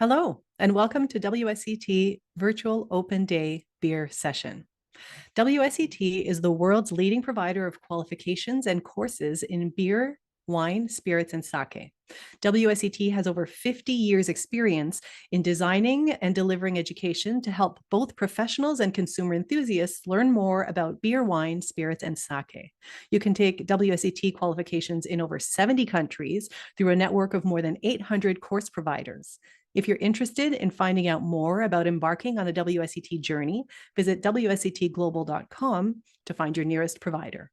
Hello, and welcome to WSET Virtual Open Day Beer Session. WSET is the world's leading provider of qualifications and courses in beer, wine, spirits, and sake. WSET has over 50 years experience in designing and delivering education to help both professionals and consumer enthusiasts learn more about beer, wine, spirits, and sake. You can take WSET qualifications in over 70 countries through a network of more than 800 course providers. If you're interested in finding out more about embarking on the WSET journey, visit wsetglobal.com to find your nearest provider.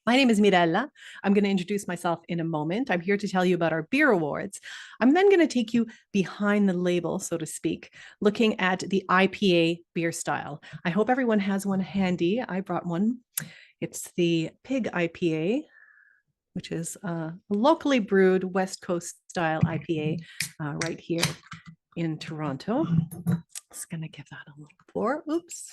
My name is Mirella. I'm going to introduce myself in a moment. I'm here to tell you about our beer awards. I'm then going to take you behind the label, so to speak, looking at the IPA beer style. I hope everyone has one handy. I brought one. It's the Pig IPA, which is a locally brewed West Coast style IPA right here in Toronto. Just going to give that a little pour. Oops.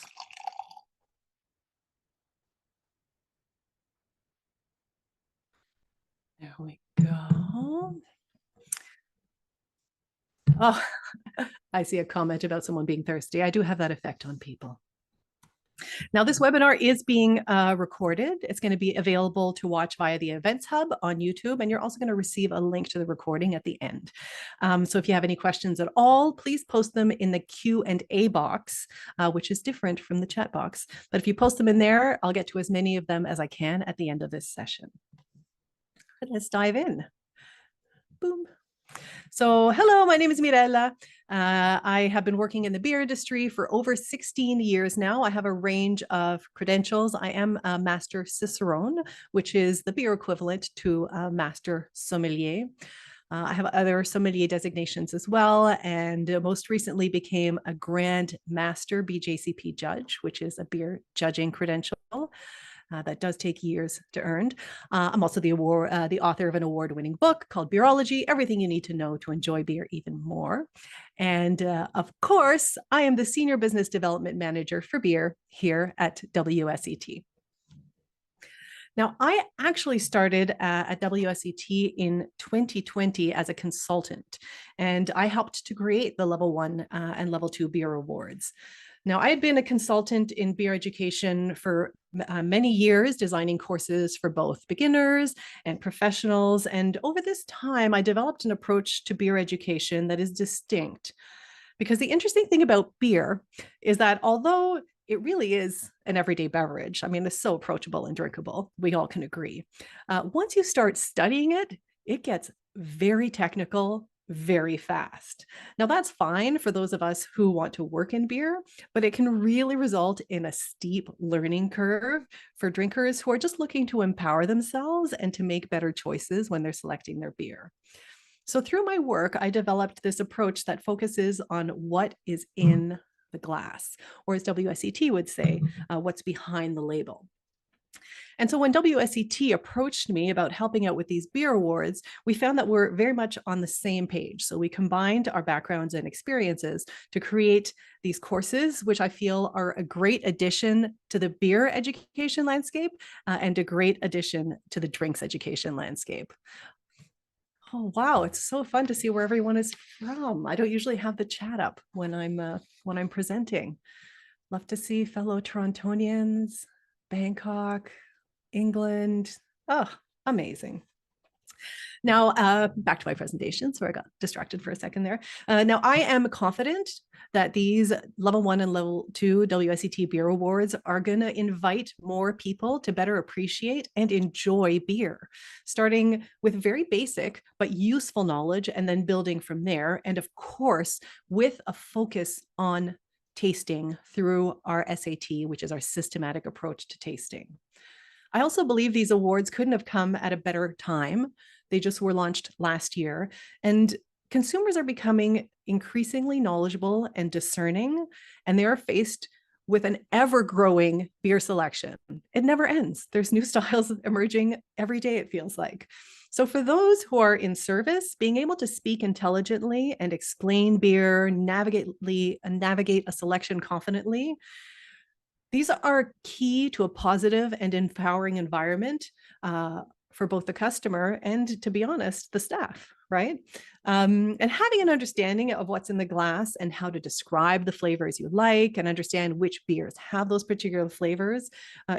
There we go. Oh, I see a comment about someone being thirsty. I do have that effect on people. Now, this webinar is being recorded. It's going to be available to watch via the Events Hub on YouTube, and you're also going to receive a link to the recording at the end. So if you have any questions at all, please post them in the Q&A box, which is different from the chat box. But if you post them in there, I'll get to as many of them as I can at the end of this session. Let's dive in. Boom. So hello, my name is Mirella. I have been working in the beer industry for over 16 years now. I have a range of credentials. I am a master cicerone, which is the beer equivalent to a master sommelier. I have other sommelier designations as well, and most recently became a Grand Master BJCP judge, which is a beer judging credential. That does take years to earn. I'm also the author of an award-winning book called Beerology, Everything You Need to Know to Enjoy Beer Even More. And of course, I am the Senior Business Development Manager for beer here at WSET. Now, I actually started at WSET in 2020 as a consultant, and I helped to create the Level 1 and Level 2 beer awards. Now, I had been a consultant in beer education for many years, designing courses for both beginners and professionals. And over this time, I developed an approach to beer education that is distinct. Because the interesting thing about beer is that although it really is an everyday beverage, I mean, it's so approachable and drinkable, we all can agree. Once you start studying it, it gets very technical, very fast. Now, that's fine for those of us who want to work in beer, but it can really result in a steep learning curve for drinkers who are just looking to empower themselves and to make better choices when they're selecting their beer. So through my work, I developed this approach that focuses on what is in the glass, or as WSET would say, what's behind the label. And so when WSET approached me about helping out with these beer awards, we found that we're very much on the same page. So we combined our backgrounds and experiences to create these courses, which I feel are a great addition to the beer education landscape and a great addition to the drinks education landscape. Oh, wow. It's so fun to see where everyone is from. I don't usually have the chat up when I'm presenting. Love to see fellow Torontonians, Bangkok, England. Oh, amazing. Now, back to my presentation. So I got distracted for a second there. Now, I am confident that these Level 1 and Level 2 WSET Beer Awards are going to invite more people to better appreciate and enjoy beer, starting with very basic but useful knowledge and then building from there. And of course, with a focus on tasting through our SAT, which is our systematic approach to tasting. I also believe these awards couldn't have come at a better time. They just were launched last year, and consumers are becoming increasingly knowledgeable and discerning, and they are faced with an ever-growing beer selection. It never ends. There's new styles emerging every day, it feels like. So for those who are in service, being able to speak intelligently and explain beer, navigate a selection confidently, these are key to a positive and empowering environment for both the customer and, to be honest, the staff, right? And having an understanding of what's in the glass and how to describe the flavors you like and understand which beers have those particular flavors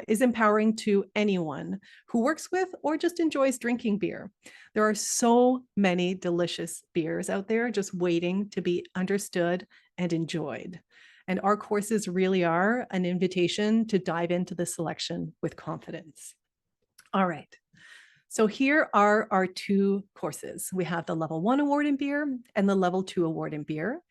is empowering to anyone who works with or just enjoys drinking beer. There are so many delicious beers out there just waiting to be understood and enjoyed. And our courses really are an invitation to dive into the selection with confidence. All right. So here are our two courses. We have the Level 1 award in beer and the Level 2 award in beer.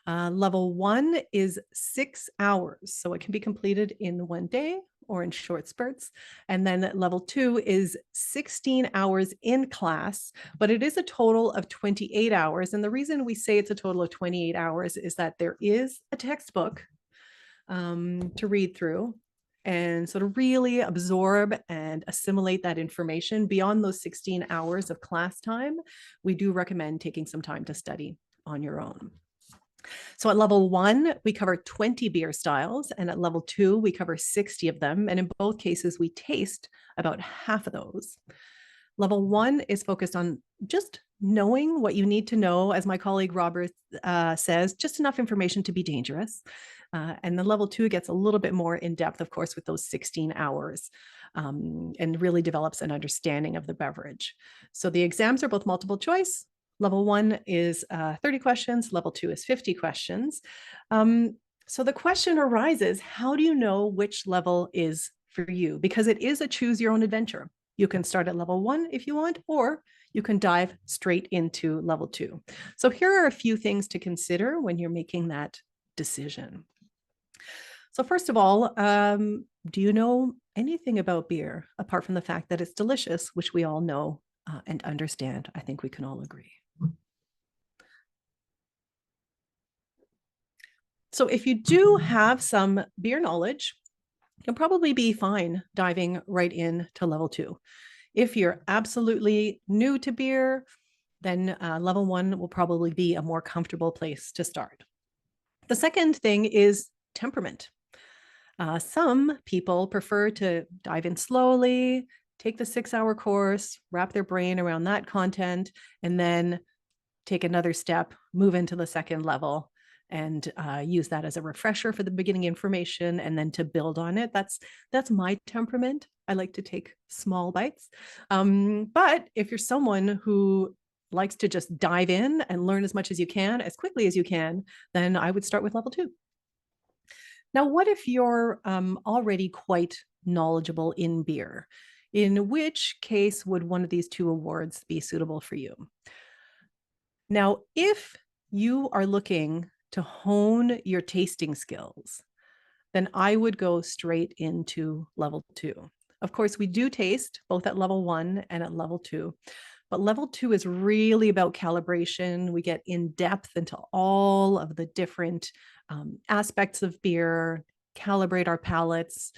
Level 1 is 6 hours, so it can be completed in one day or in short spurts. And then Level 2 is 16 hours in class, but it is a total of 28 hours. And the reason we say it's a total of 28 hours is that there is a textbook to read through and sort of really absorb and assimilate that information beyond those 16 hours of class time. We do recommend taking some time to study on your own. So at Level 1, we cover 20 beer styles, and at Level 2, we cover 60 of them. And in both cases, we taste about half of those. Level 1 is focused on just knowing what you need to know, as my colleague Robert says, just enough information to be dangerous. And the Level 2 gets a little bit more in depth, of course, with those 16 hours and really develops an understanding of the beverage. So the exams are both multiple choice. Level 1 is 30 questions. Level 2 is 50 questions. So the question arises, how do you know which level is for you? Because it is a choose your own adventure. You can start at Level 1 if you want, or you can dive straight into Level 2. So here are a few things to consider when you're making that decision. So first of all, do you know anything about beer apart from the fact that it's delicious, which we all know and understand? I think we can all agree. So if you do have some beer knowledge, you'll probably be fine diving right in to Level 2. If you're absolutely new to beer, then Level 1 will probably be a more comfortable place to start. The second thing is temperament. Some people prefer to dive in slowly, take the 6-hour course, wrap their brain around that content, and then take another step, move into the second level, and use that as a refresher for the beginning information, and then to build on it. That's my temperament. I like to take small bites. But if you're someone who likes to just dive in and learn as much as you can, as quickly as you can, then I would start with Level 2. Now, what if you're already quite knowledgeable in beer? In which case would one of these two awards be suitable for you? Now, if you are looking to hone your tasting skills, then I would go straight into Level 2. Of course, we do taste both at Level 1 and at Level 2, but Level 2 is really about calibration. We get in depth into all of the different aspects of beer, calibrate our palates.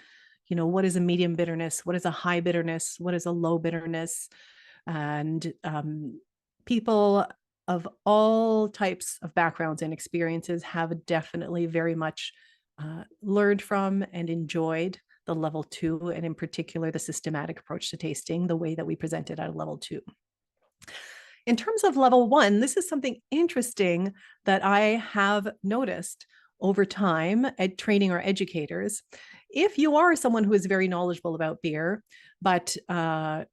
You know, what is a medium bitterness? What is a high bitterness? What is a low bitterness? And people of all types of backgrounds and experiences have definitely very much learned from and enjoyed the Level 2, and in particular, the systematic approach to tasting, the way that we present it at Level 2. In terms of Level 1, this is something interesting that I have noticed over time at training our educators. If you are someone who is very knowledgeable about beer, but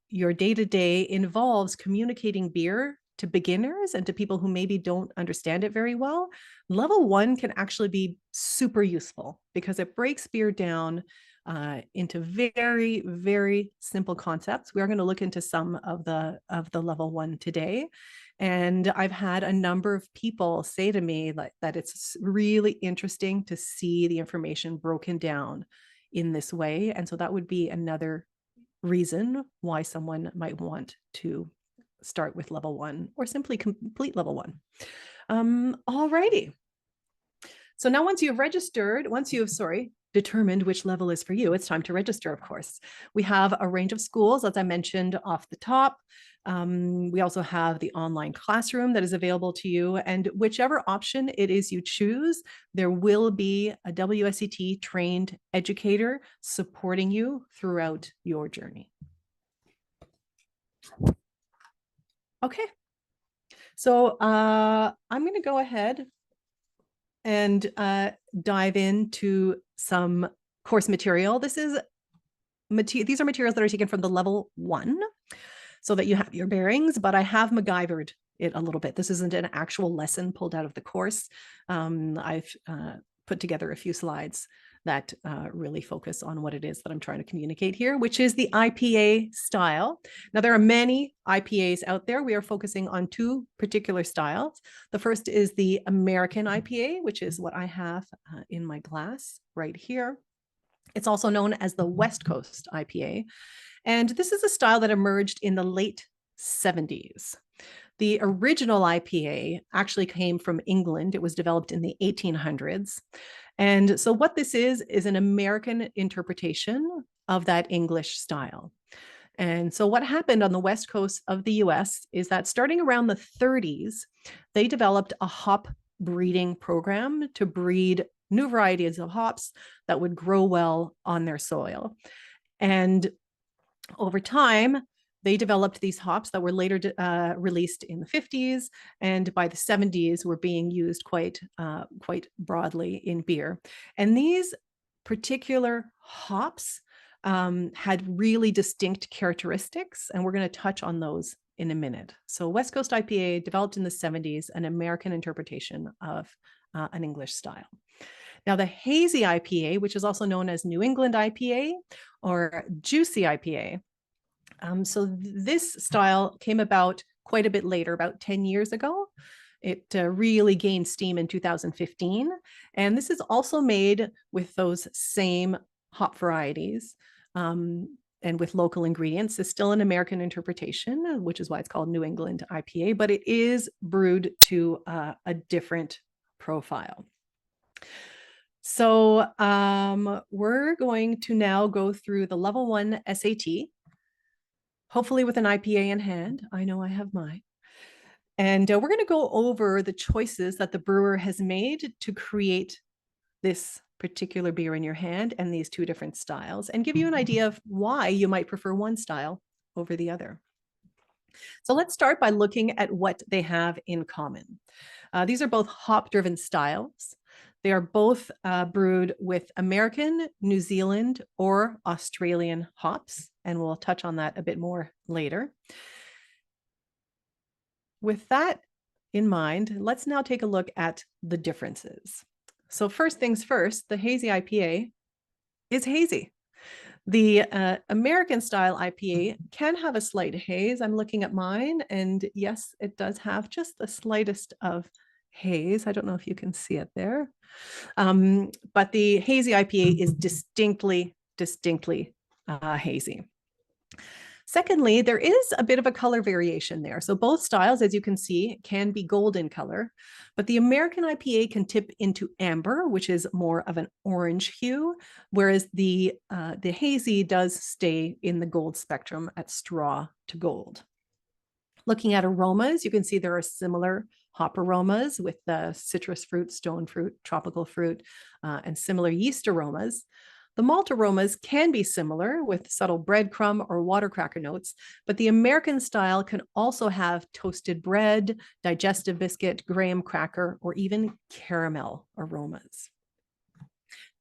your day-to-day involves communicating beer to beginners and to people who maybe don't understand it very well, Level 1 can actually be super useful because it breaks beer down into very, very simple concepts. We are going to look into some of the Level 1 today. And I've had a number of people say to me that it's really interesting to see the information broken down in this way. And so that would be another reason why someone might want to start with Level 1 or simply complete Level 1. All righty. So now once you've determined which level is for you, it's time to register, of course. We have a range of schools, as I mentioned off the top. We also have the online classroom that is available to you, and whichever option it is you choose, there will be a WSET trained educator supporting you throughout your journey. Okay. So I'm going to go ahead and dive into some course material. These are materials that are taken from the level 1 so that you have your bearings, but I have MacGyvered it a little bit. This isn't an actual lesson pulled out of the course. I've put together a few slides that really focus on what it is that I'm trying to communicate here, which is the IPA style. Now, there are many IPAs out there. We are focusing on 2 particular styles. The first is the American IPA, which is what I have in my glass right here. It's also known as the West Coast IPA. And this is a style that emerged in the late 70s. The original IPA actually came from England. It was developed in the 1800s. And so what this is an American interpretation of that English style. And so what happened on the West Coast of the US is that starting around the 30s, they developed a hop breeding program to breed new varieties of hops that would grow well on their soil. And over time, they developed these hops that were later released in the 50s, and by the 70s were being used quite broadly in beer. And these particular hops had really distinct characteristics, and we're going to touch on those in a minute. So West Coast IPA, developed in the 70s, an American interpretation of an English style. Now, the hazy IPA, which is also known as New England IPA or juicy IPA. So this style came about quite a bit later, about 10 years ago. It really gained steam in 2015. And this is also made with those same hop varieties and with local ingredients. It's still an American interpretation, which is why it's called New England IPA, but it is brewed to a different profile. So we're going to now go through the level 1 SAT, hopefully with an IPA in hand. I know I have mine. And we're going to go over the choices that the brewer has made to create this particular beer in your hand and these 2 different styles, and give you an idea of why you might prefer one style over the other. So let's start by looking at what they have in common. These are both hop-driven styles. They are both brewed with American, New Zealand, or Australian hops, and we'll touch on that a bit more later. With that in mind, let's now take a look at the differences. So first things first, the hazy IPA is hazy. The American style IPA can have a slight haze. I'm looking at mine, and yes, it does have just the slightest of haze. I don't know if you can see it there. But the hazy IPA is distinctly hazy. Secondly, there is a bit of a color variation there. So both styles, as you can see, can be gold in color, but the American IPA can tip into amber, which is more of an orange hue, whereas the hazy does stay in the gold spectrum at straw to gold. Looking at aromas, you can see there are similar hop aromas with the citrus fruit, stone fruit, tropical fruit, and similar yeast aromas. The malt aromas can be similar with subtle breadcrumb or water cracker notes, but the American style can also have toasted bread, digestive biscuit, graham cracker, or even caramel aromas.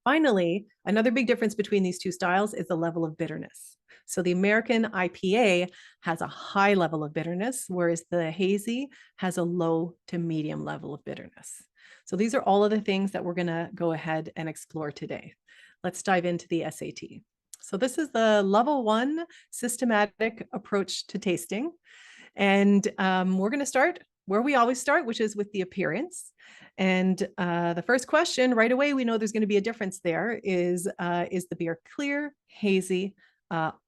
Finally, another big difference between these 2 styles is the level of bitterness. So the American IPA has a high level of bitterness, whereas the hazy has a low to medium level of bitterness. So these are all of the things that we're going to go ahead and explore today. Let's dive into the SAT. So this is the level 1 systematic approach to tasting. And we're going to start where we always start, which is with the appearance. And the first question right away, we know there's going to be a difference there is the beer clear, hazy,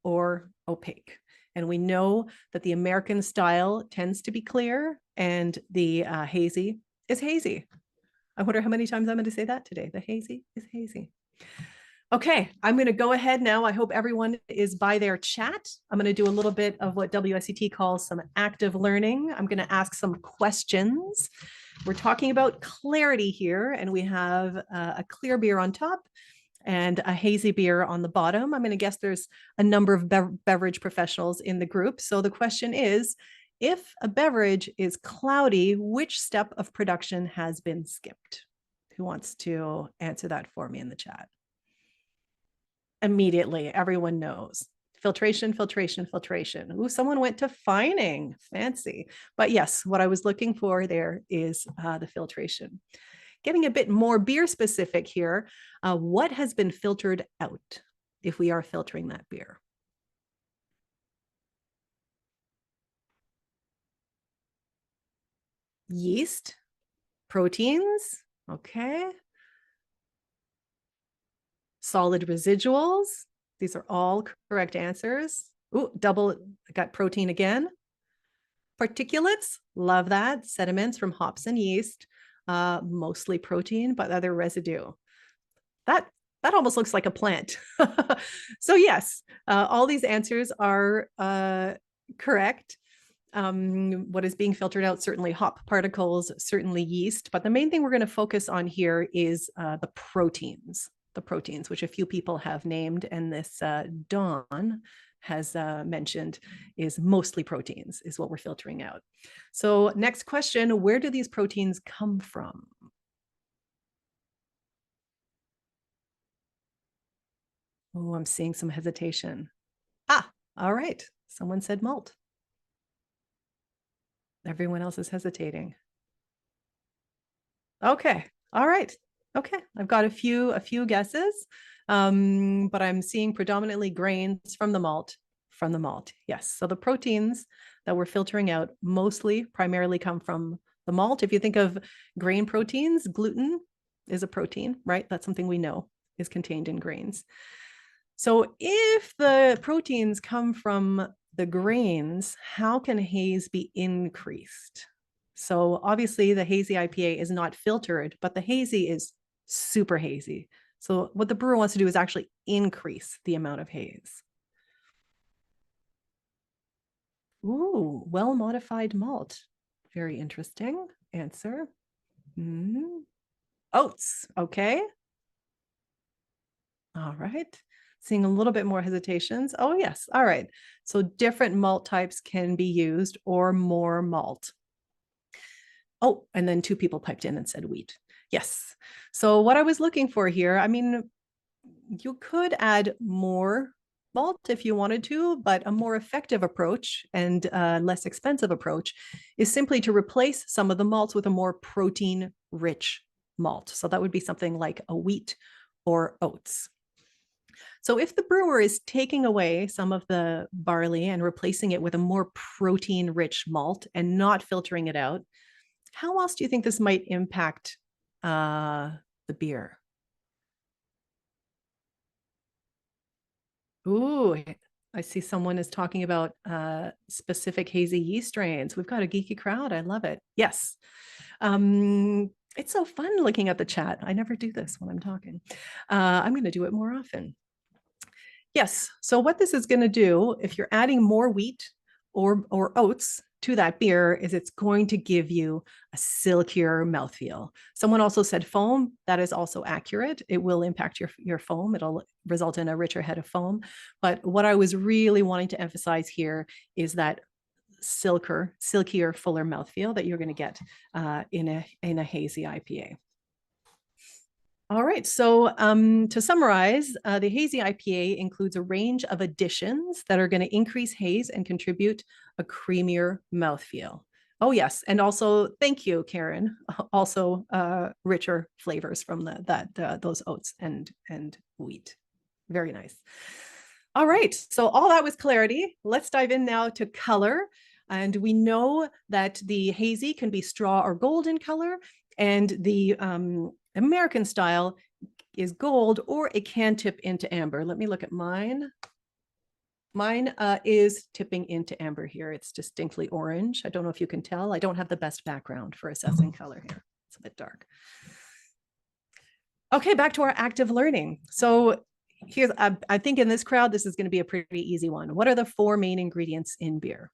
or opaque? And we know that the American style tends to be clear and the hazy is hazy. I wonder how many times I'm going to say that today. The hazy is hazy. Okay, I'm going to go ahead now. I hope everyone is by their chat. I'm going to do a little bit of what WSET calls some active learning. I'm going to ask some questions. We're talking about clarity here, and we have a clear beer on top and a hazy beer on the bottom. I'm going to guess there's a number of beverage professionals in the group. So the question is, if a beverage is cloudy, which step of production has been skipped? Who wants to answer that for me in the chat? Immediately, everyone knows. Filtration, filtration, filtration. Ooh, someone went to fining. Fancy. But yes, what I was looking for there is the filtration. Getting a bit more beer specific here, what has been filtered out if we are filtering that beer? Yeast, proteins, okay. Solid residuals, these are all correct answers. Ooh, double, got protein again. Particulates, love that. Sediments from hops and yeast, mostly protein, but other residue. That almost looks like a plant. So yes, all these answers are correct. What is being filtered out? Certainly hop particles, certainly yeast, but the main thing we're going to focus on here is the proteins, which a few people have named, and this Dawn has mentioned is mostly proteins is what we're filtering out. So next question, where do these proteins come from? Oh, I'm seeing some hesitation. Ah, all right. Someone said malt. Everyone else is hesitating. Okay. All right. Okay. I've got a few guesses, but I'm seeing predominantly grains from the malt. Yes. So the proteins that we're filtering out primarily come from the malt. If you think of grain proteins, gluten is a protein, right? That's something we know is contained in grains. So if the proteins come from the grains, how can haze be increased? So obviously the hazy IPA is not filtered, but the hazy is super hazy. So what the brewer wants to do is actually increase the amount of haze. Ooh, well-modified malt. Very interesting answer. Oats, okay. All right. Seeing a little bit more hesitations. Oh, yes. All right. So different malt types can be used or more malt. Oh, and then two people piped in and said wheat. Yes. So what I was looking for here, I mean, you could add more malt if you wanted to, but a more effective approach and less expensive approach is simply to replace some of the malts with a more protein-rich malt. So that would be something like a wheat or oats. So if the brewer is taking away some of the barley and replacing it with a more protein-rich malt and not filtering it out, how else do you think this might impact the beer? Ooh, I see someone is talking about specific hazy yeast strains. We've got a geeky crowd. I love it. Yes. It's so fun looking at the chat. I never do this when I'm talking. I'm going to do it more often. Yes. So what this is going to do, if you're adding more wheat or oats to that beer, is it's going to give you a silkier mouthfeel. Someone also said foam. That is also accurate. It will impact your foam. It'll result in a richer head of foam. But what I was really wanting to emphasize here is that silkier, fuller mouthfeel that you're going to get in a hazy IPA. All right, so to summarize, the hazy IPA includes a range of additions that are going to increase haze and contribute a creamier mouthfeel. Oh yes, and also thank you, Karen. Also richer flavors from those oats and wheat. Very nice. All right, so all that was clarity. Let's dive in now to color. And we know that the hazy can be straw or gold in color, and the American style is gold, or it can tip into amber. Let me look at mine. Mine is tipping into amber here. It's distinctly orange. I don't know if you can tell. I don't have the best background for assessing color here. It's a bit dark. Okay, back to our active learning. So here's, I think in this crowd, this is going to be a pretty easy one. What are the 4 main ingredients in beer?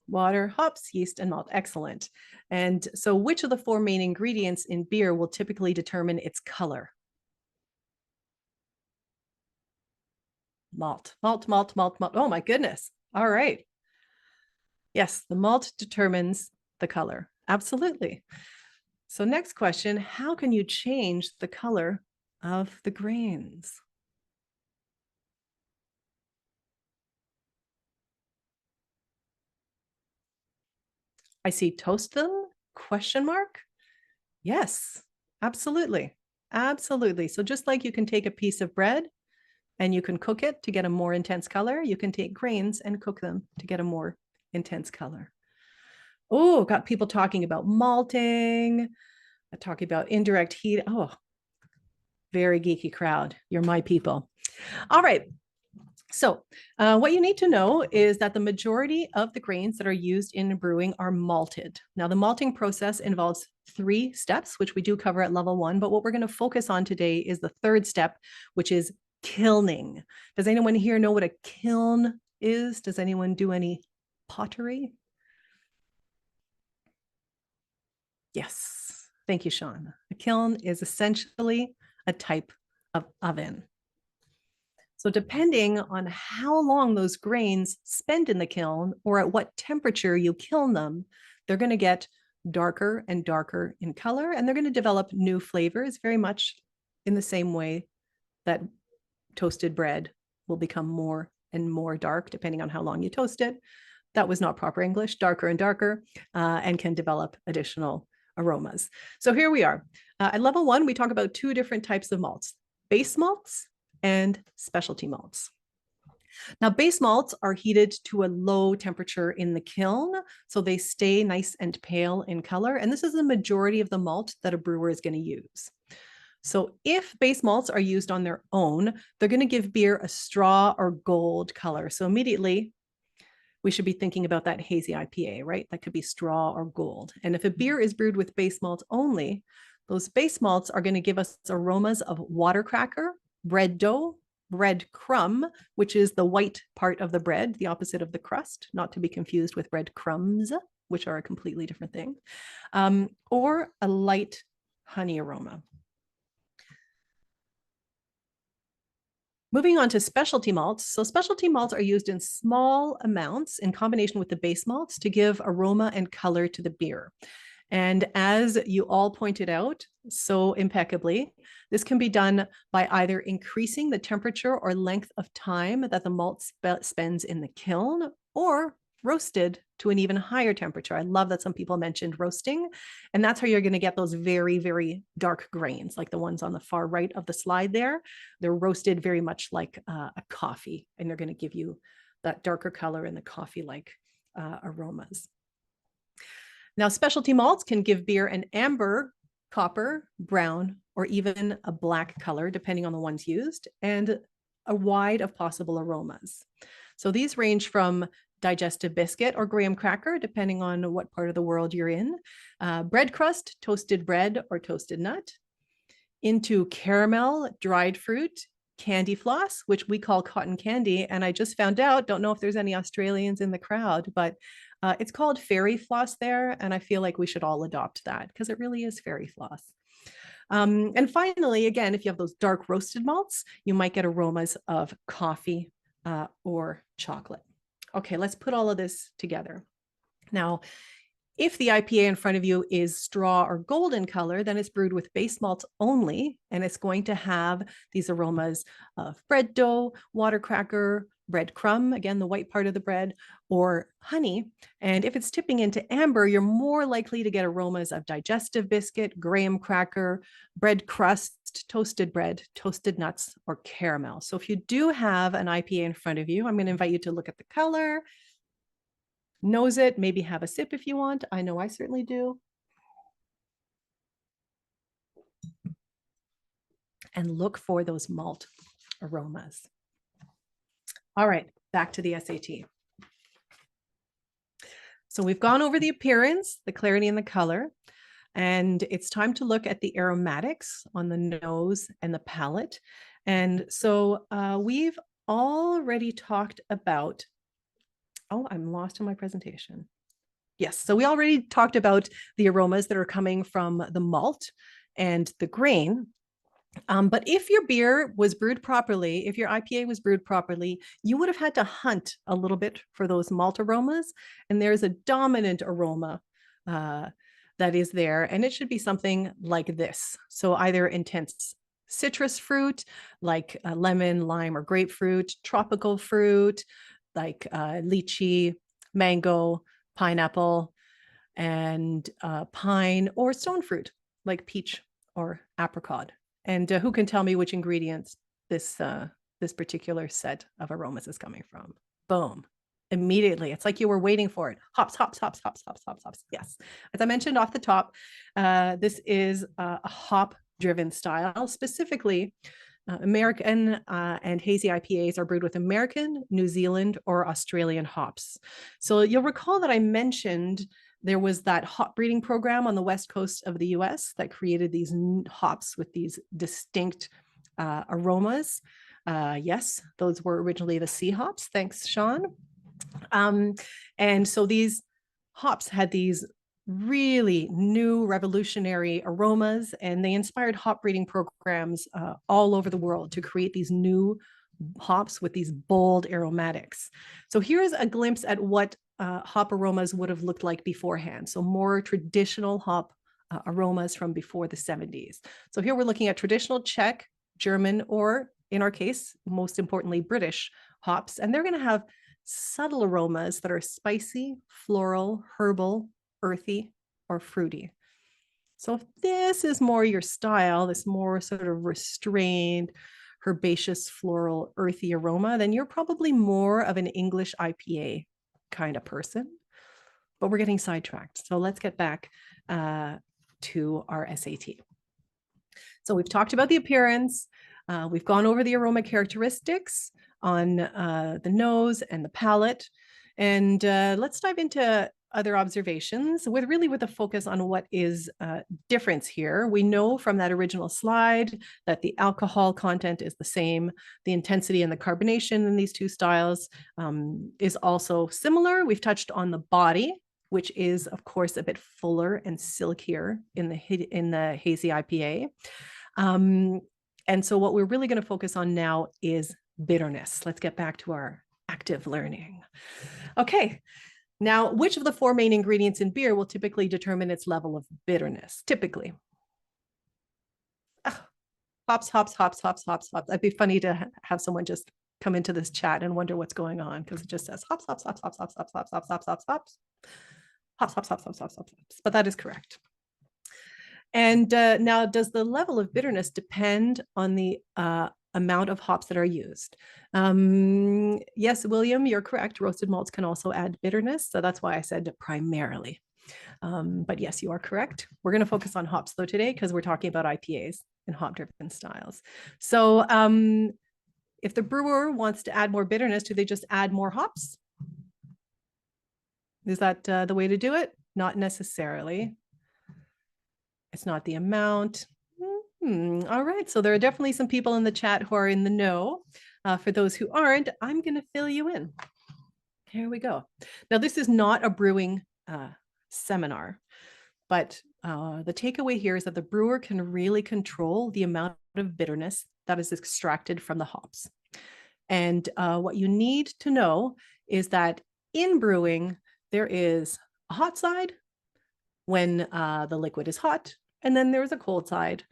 water, hops, yeast, and malt. Excellent. And so which of the four main ingredients in beer will typically determine its color? Malt, malt, malt, malt, malt. Oh my goodness. All right. Yes, the malt determines the color. Absolutely. So next question, how can you change the color of the grains? I see toast them, question mark. Yes, absolutely. Absolutely. So just like you can take a piece of bread and you can cook it to get a more intense color, you can take grains and cook them to get a more intense color. Oh, got people talking about malting, talking about indirect heat. Oh, very geeky crowd. You're my people. All right. So what you need to know is that the majority of the grains that are used in brewing are malted. Now, the malting process involves 3 steps, which we do cover at level 1, but what we're going to focus on today is the 3rd step, which is kilning. Does anyone here know what a kiln is? Does anyone do any pottery? Yes. Thank you, Sean. A kiln is essentially a type of oven. So depending on how long those grains spend in the kiln or at what temperature you kiln them, they're going to get darker and darker in color, and they're going to develop new flavors very much in the same way that toasted bread will become more and more dark depending on how long you toast it. That was not proper English, darker and darker, and can develop additional aromas. So here we are. At level 1, we talk about 2 different types of malts, base malts and specialty malts. Now, base malts are heated to a low temperature in the kiln, so they stay nice and pale in color. And this is the majority of the malt that a brewer is going to use. So if base malts are used on their own, they're going to give beer a straw or gold color. So immediately, we should be thinking about that hazy IPA, right? That could be straw or gold. And if a beer is brewed with base malt only, those base malts are going to give us aromas of water cracker, bread dough, bread crumb, which is the white part of the bread, the opposite of the crust, not to be confused with bread crumbs, which are a completely different thing, or a light honey aroma. Moving on to specialty malts. So specialty malts are used in small amounts in combination with the base malts to give aroma and color to the beer. And as you all pointed out so impeccably, this can be done by either increasing the temperature or length of time that the malt spends in the kiln, or roasted to an even higher temperature. I love that some people mentioned roasting, and that's how you're going to get those very, very dark grains, like the ones on the far right of the slide there. They're roasted very much like a coffee, and they're going to give you that darker color and the coffee-like aromas. Now, specialty malts can give beer an amber, copper, brown, or even a black color, depending on the ones used, and a wide of possible aromas. So these range from digestive biscuit or graham cracker, depending on what part of the world you're in, bread crust, toasted bread or toasted nut, into caramel, dried fruit, candy floss, which we call cotton candy. And I just found out, don't know if there's any Australians in the crowd, but it's called fairy floss there. And I feel like we should all adopt that because it really is fairy floss. And finally, again, if you have those dark roasted malts, you might get aromas of coffee or chocolate. Okay, let's put all of this together. Now, if the IPA in front of you is straw or golden color, then it's brewed with base malts only, and it's going to have these aromas of bread dough, water cracker, bread crumb, again, the white part of the bread, or honey. And if it's tipping into amber, you're more likely to get aromas of digestive biscuit, graham cracker, bread crust, toasted bread, toasted nuts, or caramel. So if you do have an IPA in front of you, I'm going to invite you to look at the color, nose it, maybe have a sip if you want. I know I certainly do. And look for those malt aromas. All right, back to the SAT. So we've gone over the appearance, the clarity, and the color, and it's time to look at the aromatics on the nose and the palate. And so we've already talked about, oh, I'm lost in my presentation. Yes. So we already talked about the aromas that are coming from the malt and the grain. But if your beer was brewed properly, if your IPA was brewed properly, you would have had to hunt a little bit for those malt aromas. And there's a dominant aroma that is there. And it should be something like this. So either intense citrus fruit, like lemon, lime, or grapefruit, tropical fruit, like lychee, mango, pineapple, and pine, or stone fruit, like peach or apricot. And who can tell me which ingredients this particular set of aromas is coming from? Boom. Immediately. It's like you were waiting for it. Hops, hops, hops, hops, hops, hops, hops. Yes. As I mentioned off the top, this is a hop-driven style. Specifically, American and hazy IPAs are brewed with American, New Zealand, or Australian hops. So you'll recall that I mentioned there was that hop breeding program on the West Coast of the US that created these hops with these distinct aromas. Yes, those were originally the C hops. Thanks, Sean. And so these hops had these really new revolutionary aromas, and they inspired hop breeding programs all over the world to create these new hops with these bold aromatics. So here's a glimpse at what hop aromas would have looked like beforehand. So more traditional hop aromas from before the 70s. So here we're looking at traditional Czech, German, or in our case, most importantly, British hops. And they're going to have subtle aromas that are spicy, floral, herbal, earthy, or fruity. So if this is more your style, this more sort of restrained, herbaceous, floral, earthy aroma, then you're probably more of an English IPA kind of person. But we're getting sidetracked. So let's get back to our SAT. So we've talked about the appearance. We've gone over the aroma characteristics on the nose and the palate. And let's dive into other observations with a focus on what is difference here. We know from that original slide that the alcohol content is the same. The intensity and the carbonation in these two styles is also similar. We've touched on the body, which is of course a bit fuller and silkier in the hazy IPA. And so what we're really going to focus on now is bitterness. Let's get back to our active learning. Okay. Now, which of the four main ingredients in beer will typically determine its level of bitterness? Typically. Hops, hops, hops, hops, hops, hops. It'd be funny to have someone just come into this chat and wonder what's going on because it just says hops, hops, hops, hops, hops, hops, hops, hops, hops, hops, hops, hops, hops, hops, hops, hops, hops. But that is correct. And now, does the level of bitterness depend on the amount of hops that are used? Yes, William, you're correct. Roasted malts can also add bitterness. So that's why I said primarily. But yes, you are correct. We're going to focus on hops though today because we're talking about IPAs and hop-driven styles. So if the brewer wants to add more bitterness, do they just add more hops? Is that the way to do it? Not necessarily. It's not the amount. All right. So there are definitely some people in the chat who are in the know. For those who aren't, I'm going to fill you in. Here we go. Now, this is not a brewing seminar, but the takeaway here is that the brewer can really control the amount of bitterness that is extracted from the hops. And what you need to know is that in brewing, there is a hot side when the liquid is hot, and then there's a cold side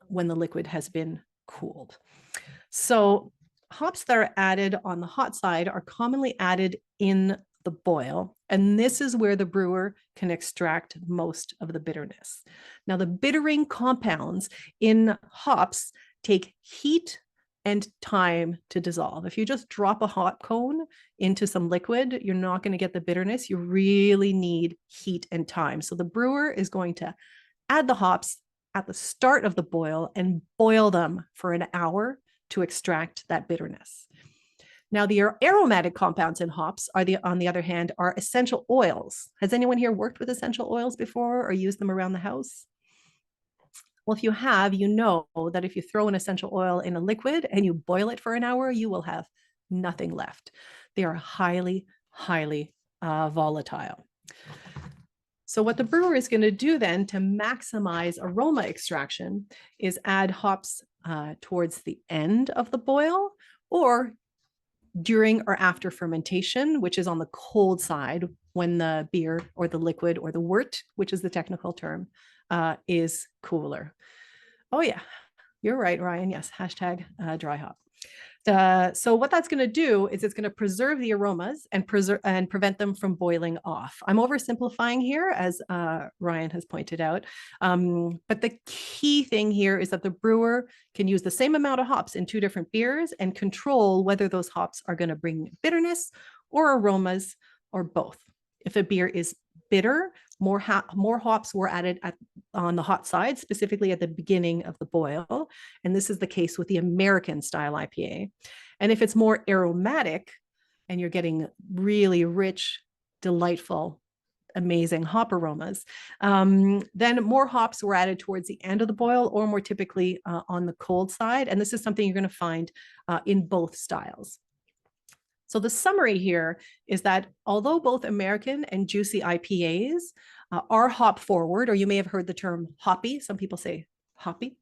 when the liquid has been cooled. So hops that are added on the hot side are commonly added in the boil, and this is where the brewer can extract most of the bitterness. Now, the bittering compounds in hops take heat and time to dissolve. If you just drop a hot cone into some liquid, you're not going to get the bitterness. You really need heat and time. So the brewer is going to add the hops at the start of the boil and boil them for an hour to extract that bitterness. Now, the aromatic compounds in hops on the other hand, are essential oils. Has anyone here worked with essential oils before or used them around the house? Well, if you have, you know that if you throw an essential oil in a liquid and you boil it for an hour, you will have nothing left. They are highly, highly volatile. So what the brewer is going to do then to maximize aroma extraction is add hops towards the end of the boil or during or after fermentation, which is on the cold side when the beer or the liquid or the wort, which is the technical term, is cooler. Oh yeah, you're right, Ryan. Yes, hashtag dry hop. So what that's going to do is it's going to preserve the aromas and prevent them from boiling off. I'm oversimplifying here, as Ryan has pointed out. But the key thing here is that the brewer can use the same amount of hops in two different beers and control whether those hops are going to bring bitterness or aromas or both. If a beer is bitter, more hops were added on the hot side, specifically at the beginning of the boil. And this is the case with the American style IPA. And if it's more aromatic and you're getting really rich, delightful, amazing hop aromas, then more hops were added towards the end of the boil or more typically on the cold side. And this is something you're going to find in both styles. So the summary here is that although both American and juicy IPAs are hop forward, or you may have heard the term hoppy, some people say hoppy,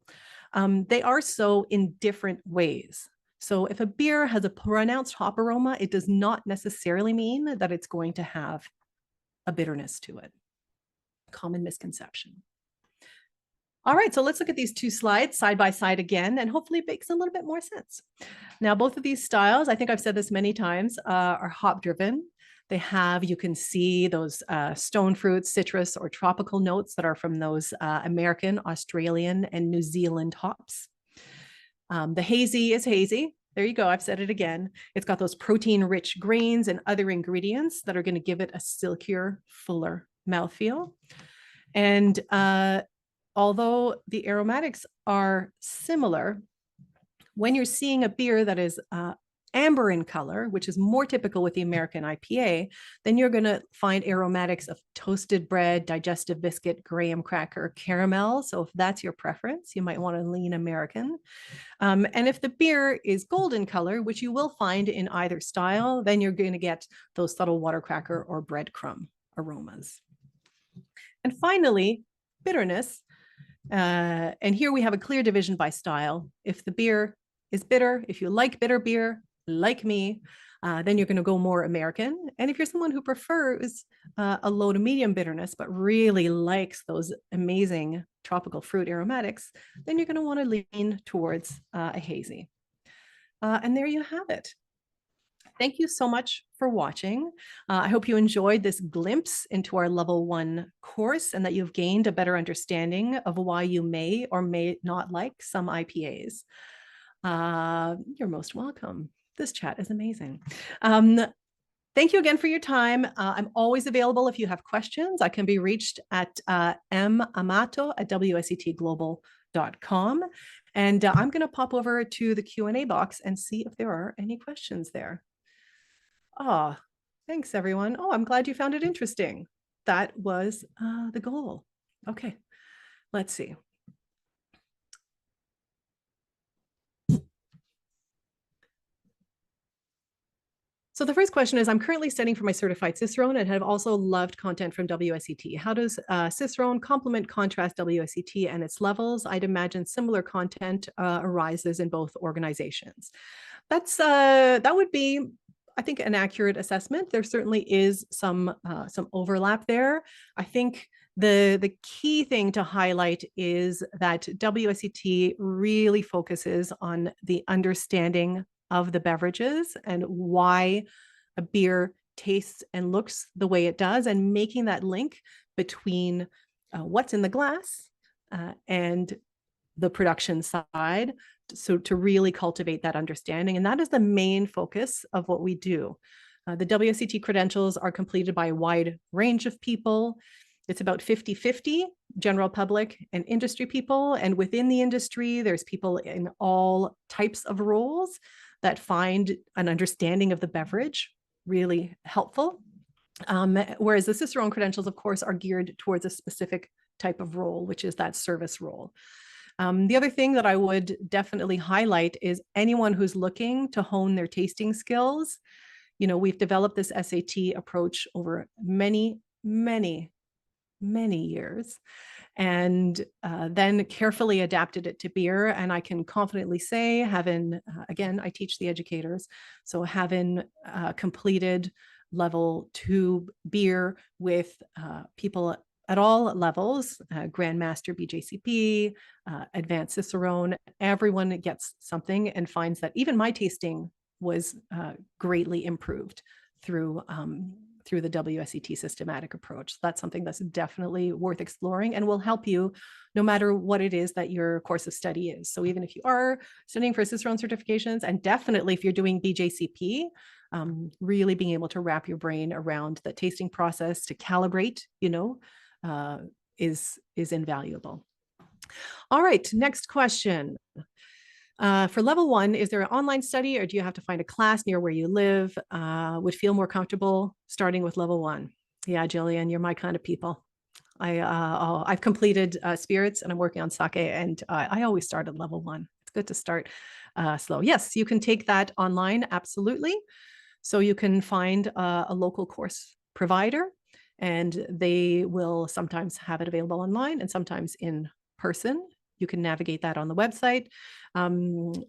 they are so in different ways. So if a beer has a pronounced hop aroma, it does not necessarily mean that it's going to have a bitterness to it. Common misconception. All right, so let's look at these two slides side by side again, and hopefully it makes a little bit more sense. Now, both of these styles, I think I've said this many times, are hop driven. They have, you can see those stone fruits, citrus, or tropical notes that are from those American, Australian, and New Zealand hops. The hazy is hazy. There you go. I've said it again. It's got those protein-rich grains and other ingredients that are going to give it a silkier, fuller mouthfeel. And although the aromatics are similar, when you're seeing a beer that is amber in color, which is more typical with the American IPA, then you're going to find aromatics of toasted bread, digestive biscuit, graham cracker, caramel. So if that's your preference, you might want to lean American. And if the beer is golden color, which you will find in either style, then you're going to get those subtle water cracker or breadcrumb aromas. And finally, bitterness. And here we have a clear division by style. If the beer is bitter, if you like bitter beer, like me, then you're going to go more American. And if you're someone who prefers a low to medium bitterness, but really likes those amazing tropical fruit aromatics, then you're going to want to lean towards a hazy. And there you have it. Thank you so much for watching. I hope you enjoyed this glimpse into our level 1 course and that you've gained a better understanding of why you may or may not like some IPAs. You're most welcome. This chat is amazing. Thank you again for your time. I'm always available if you have questions. I can be reached at mamato@wsetglobal.com. And I'm going to pop over to the Q&A box and see if there are any questions there. Oh, thanks, everyone. Oh, I'm glad you found it interesting. That was the goal. Okay, let's see. So the first question is, I'm currently studying for my certified cicerone and have also loved content from WSET. How does cicerone complement contrast WSET and its levels? I'd imagine similar content arises in both organizations. That would be, I think, an accurate assessment. There certainly is some overlap there. I think the key thing to highlight is that WSET really focuses on the understanding of the beverages and why a beer tastes and looks the way it does, and making that link between what's in the glass and the production side, so to really cultivate that understanding. And that is the main focus of what we do. The WSET credentials are completed by a wide range of people. It's about 50-50, general public and industry people. And within the industry, there's people in all types of roles that find an understanding of the beverage really helpful. Whereas the cicerone credentials, of course, are geared towards a specific type of role, which is that service role. The other thing that I would definitely highlight is anyone who's looking to hone their tasting skills. You know, we've developed this SAT approach over many many, many years, and then carefully adapted it to beer. And I can confidently say, having, again, I teach the educators, so having completed level 2 beer with people at all levels, Grandmaster BJCP, Advanced Cicerone, everyone gets something and finds that even my tasting was greatly improved through the WSET systematic approach. That's something that's definitely worth exploring and will help you no matter what it is that your course of study is. So even if you are studying for Cicerone certifications, and definitely if you're doing BJCP, really being able to wrap your brain around the tasting process to calibrate, is invaluable. All right, next question. For level 1, is there an online study or do you have to find a class near where you live? Would feel more comfortable starting with level 1. Yeah, Jillian, you're my kind of people. I've completed spirits and I'm working on sake, and I always start at level 1. It's good to start slow. Yes, you can take that online, absolutely. So you can find a local course provider, and they will sometimes have it available online and sometimes in person. You can navigate that on the website.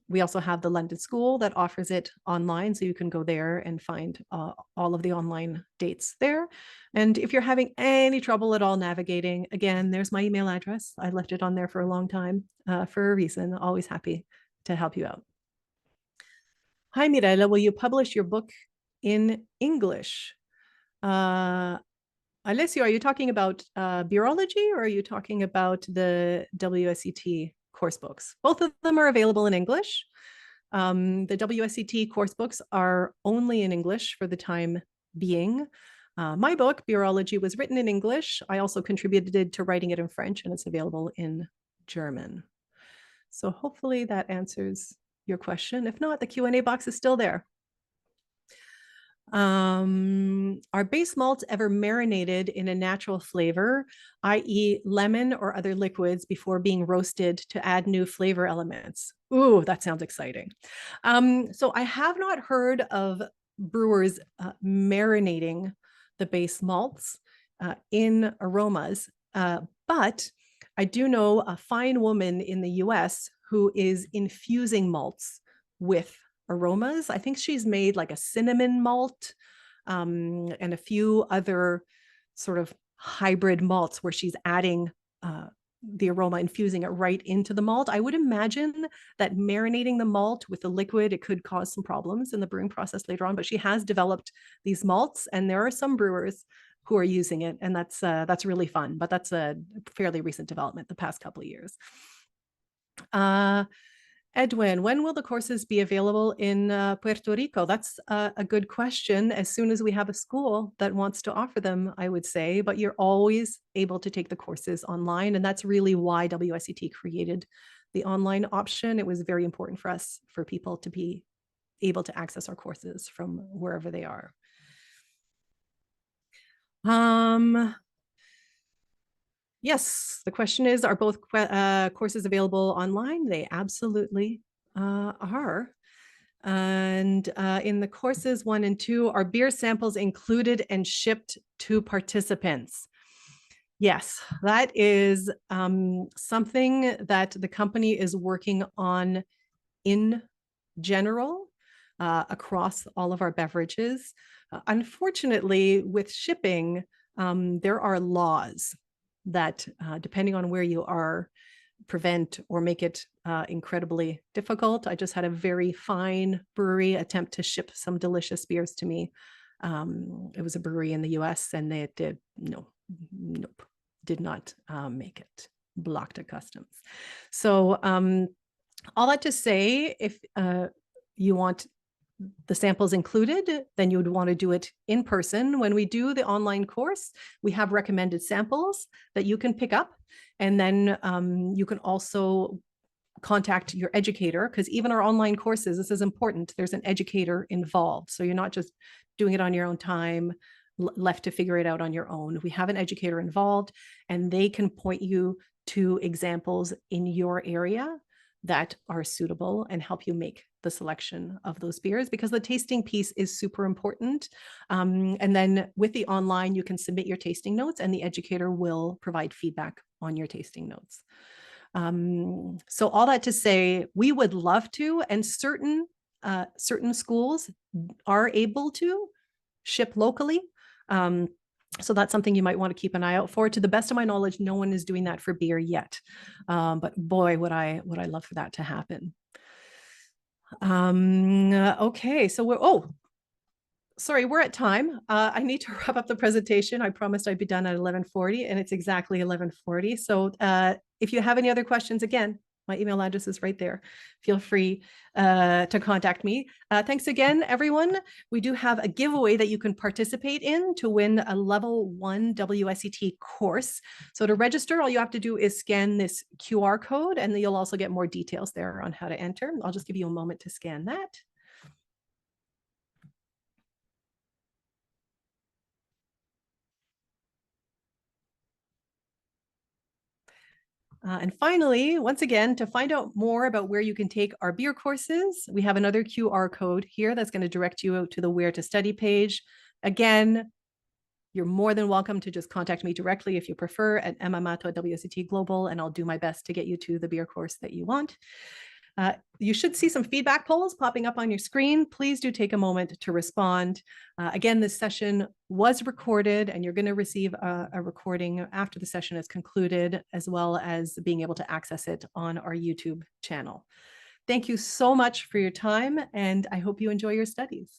We also have the London School that offers it online, so you can go there and find all of the online dates there. And if you're having any trouble at all navigating, again, there's my email address. I left it on there for a long time for a reason. Always happy to help you out. Hi, Mirella, will you publish your book in English? Alessio, are you talking about beerology, or are you talking about the WSET course books? Both of them are available in English. The WSET course books are only in English for the time being. My book, Beerology, was written in English. I also contributed to writing it in French, and it's available in German. So hopefully that answers your question. If not, the Q&A box is still there. Are base malts ever marinated in a natural flavor, i.e. lemon or other liquids, before being roasted to add new flavor elements? Ooh, that sounds exciting. So I have not heard of brewers marinating the base malts in aromas, but I do know a fine woman in the US who is infusing malts with aromas. I think she's made like a cinnamon malt and a few other sort of hybrid malts where she's adding the aroma, infusing it right into the malt. I would imagine that marinating the malt with the liquid, it could cause some problems in the brewing process later on, but she has developed these malts, and there are some brewers who are using it, and that's really fun, but that's a fairly recent development the past couple of years. Edwin, when will the courses be available in Puerto Rico? That's a good question. As soon as we have a school that wants to offer them, I would say, but you're always able to take the courses online. And that's really why WSET created the online option. It was very important for us, for people to be able to access our courses from wherever they are. Yes, the question is, are both courses available online? They absolutely are. And in the courses 1 and 2, are beer samples included and shipped to participants? Yes, that is something that the company is working on in general across all of our beverages. Unfortunately, with shipping, there are laws that, depending on where you are, prevent or make it incredibly difficult. I just had a very fine brewery attempt to ship some delicious beers to me. It was a brewery in the US, and they did nope, did not make it, blocked at customs. So all that to say, if you want the samples included, then you would want to do it in person. When we do the online course, we have recommended samples that you can pick up. And then you can also contact your educator, because even our online courses, this is important, there's an educator involved. So you're not just doing it on your own time, left to figure it out on your own. We have an educator involved, and they can point you to examples in your area that are suitable and help you make the selection of those beers, because the tasting piece is super important. And then with the online, you can submit your tasting notes and the educator will provide feedback on your tasting notes. So all that to say, we would love to, and certain schools are able to ship locally. So that's something you might want to keep an eye out for. To the best of my knowledge, no one is doing that for beer yet. But boy, would I love for that to happen. Okay, so sorry, we're at time. I need to wrap up the presentation. I promised I'd be done at 11:40 and it's exactly 11:40. So if you have any other questions, again, my email address is right there. Feel free to contact me. Thanks again, everyone. We do have a giveaway that you can participate in to win a level 1 WSET course. So to register, all you have to do is scan this QR code and you'll also get more details there on how to enter. I'll just give you a moment to scan that. And finally, once again, to find out more about where you can take our beer courses, we have another QR code here that's going to direct you out to the Where to Study page. Again, you're more than welcome to just contact me directly if you prefer at Amato at WSET Global, and I'll do my best to get you to the beer course that you want. You should see some feedback polls popping up on your screen. Please do take a moment to respond. Again, this session was recorded and you're going to receive a recording after the session is concluded, as well as being able to access it on our YouTube channel. Thank you so much for your time, and I hope you enjoy your studies.